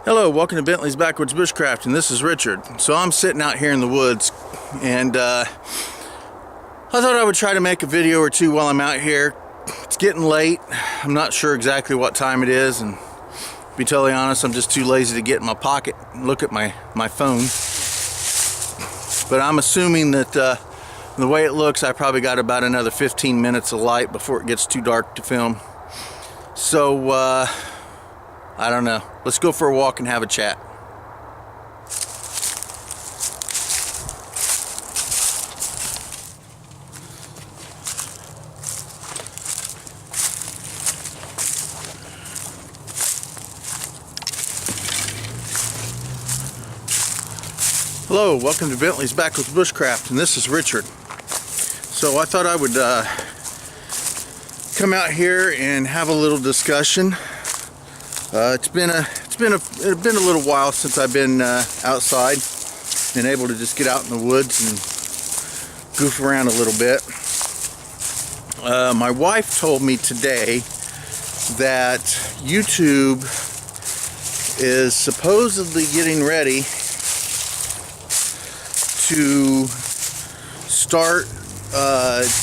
Hello, welcome to Bentley's Backwoods Bushcraft, and this is Richard. So I'm sitting out here in the woods, and I thought I would try to make a video or two while I'm out here. It's getting late. I'm not sure exactly what time it is, and to be totally honest, I'm just too lazy to get in my pocket and look at my phone. But I'm assuming that the way it looks, I probably got about another 15 minutes of light before it gets too dark to film. So I don't know. Let's go for a walk and have a chat. Hello, welcome to Bentley's Backwoods Bushcraft, and this is Richard. So I thought I would come out here and have a little discussion. It's been a little while since I've been outside and able to just get out in the woods and goof around a little bit. My wife told me today that YouTube is supposedly getting ready to start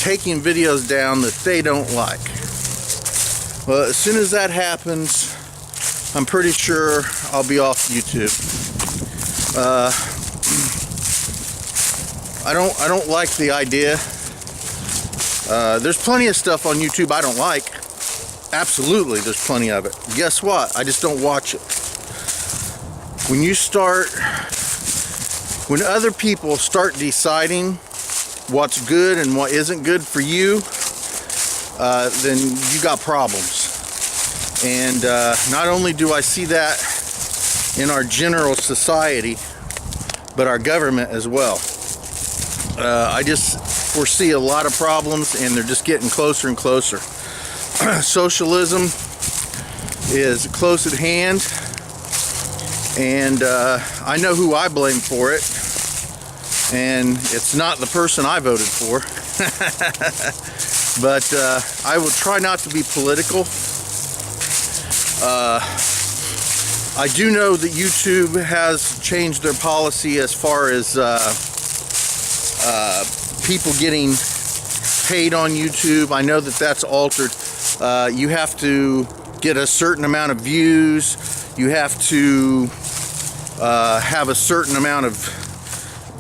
taking videos down that they don't like. Well, as soon as that happens, I'm pretty sure I'll be off YouTube. I don't like the idea. There's plenty of stuff on YouTube I don't like. Absolutely, there's plenty of it. Guess what? I just don't watch it. When other people start deciding what's good and what isn't good for you, then you got problems. And not only do I see that in our general society, but our government as well. I just foresee a lot of problems, and they're just getting closer and closer. Socialism is close at hand, and I know who I blame for it, and it's not the person I voted for. But I will try not to be political. I do know that YouTube has changed their policy as far as people getting paid on YouTube. I know that that's altered. You have to get a certain amount of views. You have to have a certain amount of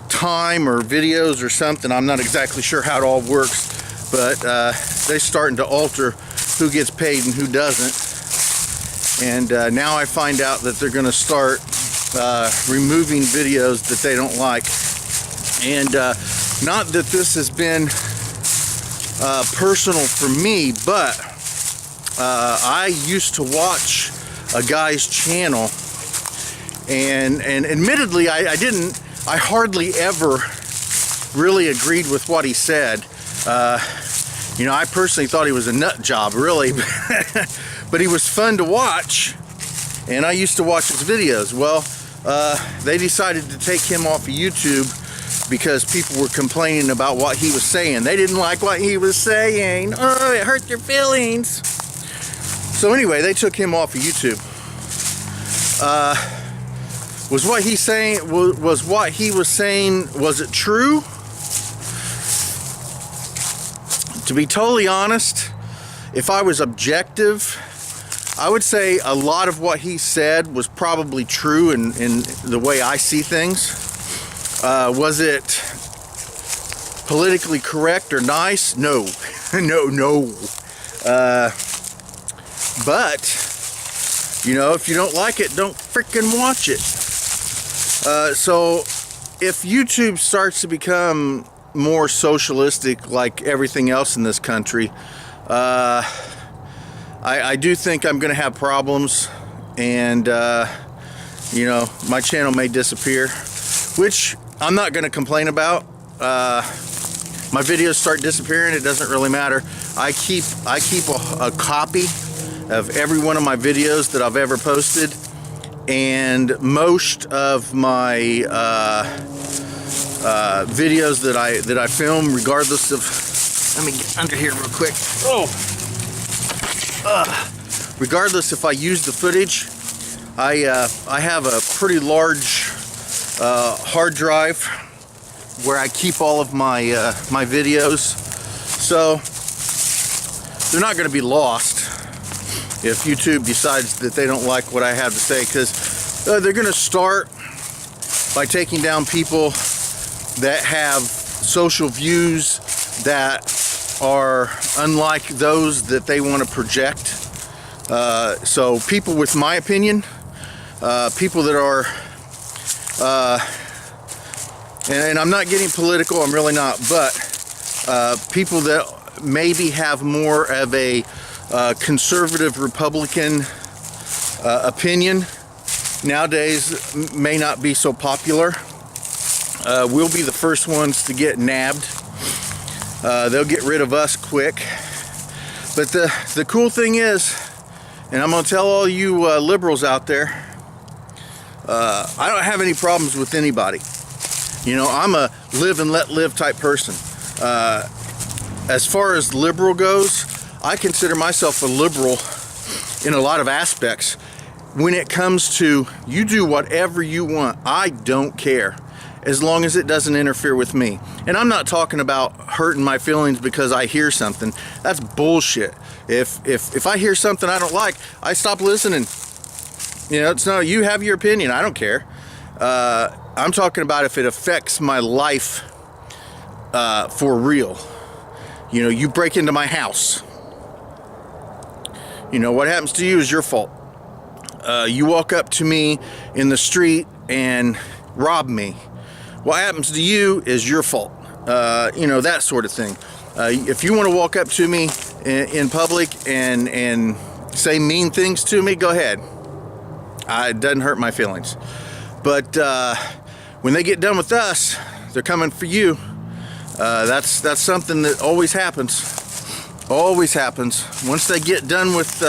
time or videos or something. I'm not exactly sure how it all works, but they're starting to alter who gets paid and who doesn't. And now I find out that they're going to start removing videos that they don't like. And not that this has been personal for me, but I used to watch a guy's channel, and admittedly I hardly ever really agreed with what he said. You know, I personally thought he was a nut job, really. But he was fun to watch, and I used to watch his videos. Well, they decided to take him off of YouTube because people were complaining about what he was saying. They didn't like what he was saying. Oh, it hurt their feelings. So anyway, they took him off of YouTube. Was what he was saying, was it true? To be totally honest, if I was objective, I would say a lot of what he said was probably true in the way I see things. Was it politically correct or nice? No. No. But, you know, if you don't like it, don't freaking watch it. So, if YouTube starts to become more socialistic like everything else in this country, I do think I'm going to have problems, and you know, my channel may disappear, which I'm not going to complain about. My videos start disappearing, it doesn't really matter. I keep a copy of every one of my videos that I've ever posted, and most of my videos that I film, regardless of, let me get under here real quick. Regardless if I use the footage I have a pretty large hard drive where I keep all of my my videos, so they're not going to be lost if YouTube decides that they don't like what I have to say, because they're going to start by taking down people that have social views that are unlike those that they want to project. So people with my opinion, people that are, and I'm not getting political, I'm really not, but people that maybe have more of a conservative Republican opinion nowadays may not be so popular. We'll be the first ones to get nabbed. They'll get rid of us quick. But the cool thing is, and I'm going to tell all you liberals out there, I don't have any problems with anybody. You know, I'm a live and let live type person. As far as liberal goes, I consider myself a liberal in a lot of aspects. When it comes to, you do whatever you want, I don't care, as long as it doesn't interfere with me. And I'm not talking about hurting my feelings because I hear something. That's bullshit. If I hear something I don't like, I stop listening. You know, it's no, you have your opinion, I don't care. I'm talking about if it affects my life for real. You know, you break into my house. You know, what happens to you is your fault. You walk up to me in the street and rob me. What happens to you is your fault. You know, that sort of thing. If you want to walk up to me in public and say mean things to me, go ahead. It doesn't hurt my feelings. But when they get done with us, they're coming for you. That's something that always happens. Always happens. Once they get done with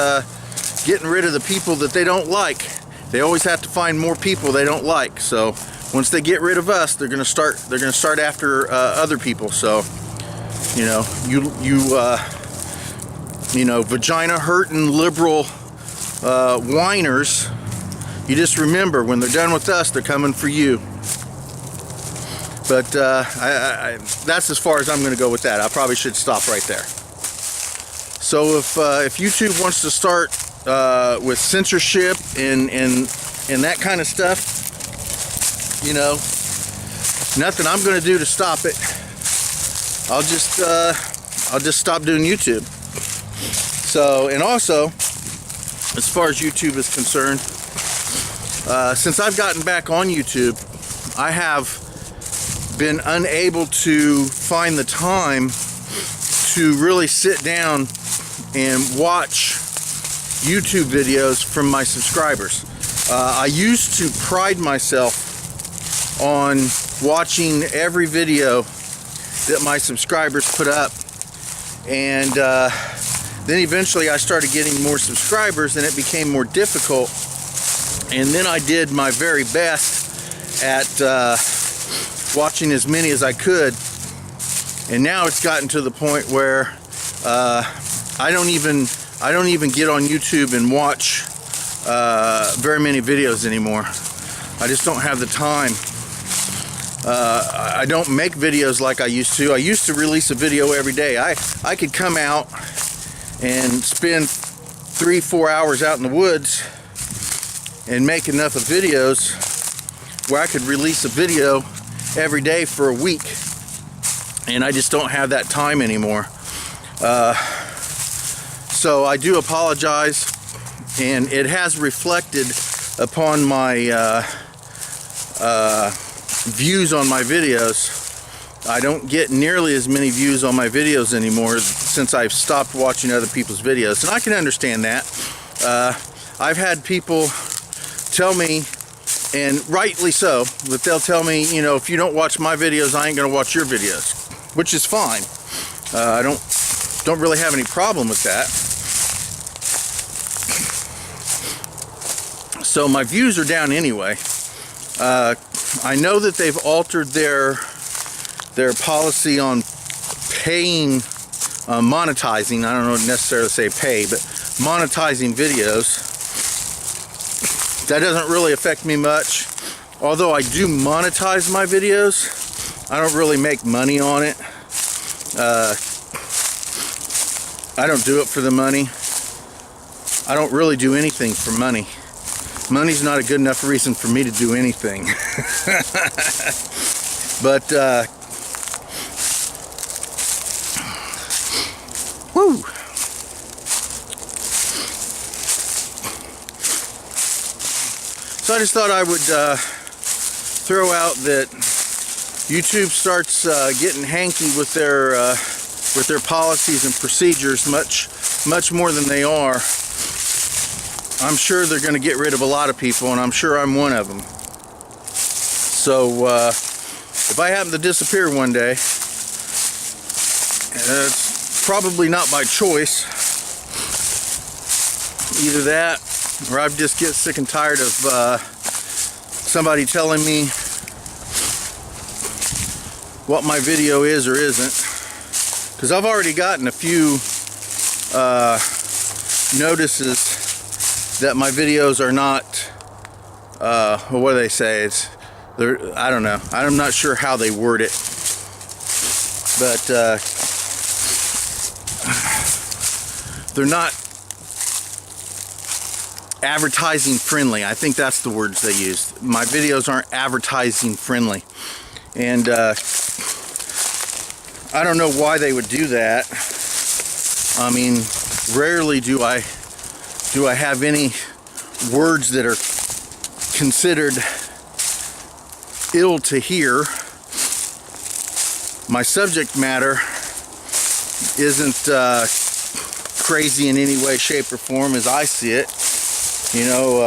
getting rid of the people that they don't like, they always have to find more people they don't like. So once they get rid of us, they're gonna start after other people. So you know, you know, vagina hurting liberal whiners, you just remember, when they're done with us, they're coming for you. But that's as far as I'm going to go with that. I probably should stop right there. So if YouTube wants to start with censorship and that kind of stuff, you know, nothing I'm going to do to stop it. I'll just stop doing YouTube. So, and also, as far as YouTube is concerned, since I've gotten back on YouTube, I have been unable to find the time to really sit down and watch YouTube videos from my subscribers. I used to pride myself on watching every video that my subscribers put up, and then eventually I started getting more subscribers and it became more difficult, and then I did my very best at watching as many as I could, and now it's gotten to the point where I don't even get on YouTube and watch very many videos anymore. I just don't have the time. I don't make videos like I used to. I used to release a video every day. I could come out and spend 3-4 hours out in the woods and make enough of videos where I could release a video every day for a week, and I just don't have that time anymore. So I do apologize, and it has reflected upon my views on my videos. I don't get nearly as many views on my videos anymore since I've stopped watching other people's videos, and I can understand that. I've had people tell me, and rightly so, that they'll tell me, you know, if you don't watch my videos, I ain't gonna watch your videos, which is fine. I don't really have any problem with that. So my views are down anyway. I know that they've altered their policy on paying, monetizing. I don't know necessarily say pay, but monetizing videos. that doesn't really affect me much. Although I do monetize my videos, I don't really make money on it. I don't do it for the money. I don't really do anything for money. Money's not a good enough reason for me to do anything. But woo. So I just thought I would throw out that YouTube starts getting hanky with their policies and procedures much more than they are. I'm sure they're going to get rid of a lot of people, and I'm sure I'm one of them. So if I happen to disappear one day, it's probably not by choice. Either that, or I just get sick and tired of somebody telling me what my video is or isn't. Because I've already gotten a few notices that my videos are not, what do they say? I don't know. I'm not sure how they word it. But they're not advertising friendly. I think that's the words they use. My videos aren't advertising friendly. And I don't know why they would do that. I mean, rarely do I have any words that are considered ill to hear. My subject matter isn't crazy in any way, shape, or form as I see it. You know,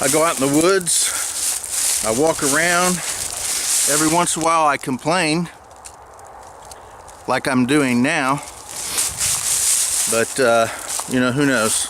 I go out in the woods, I walk around. Every once in a while I complain, like I'm doing now. But, you know, who knows?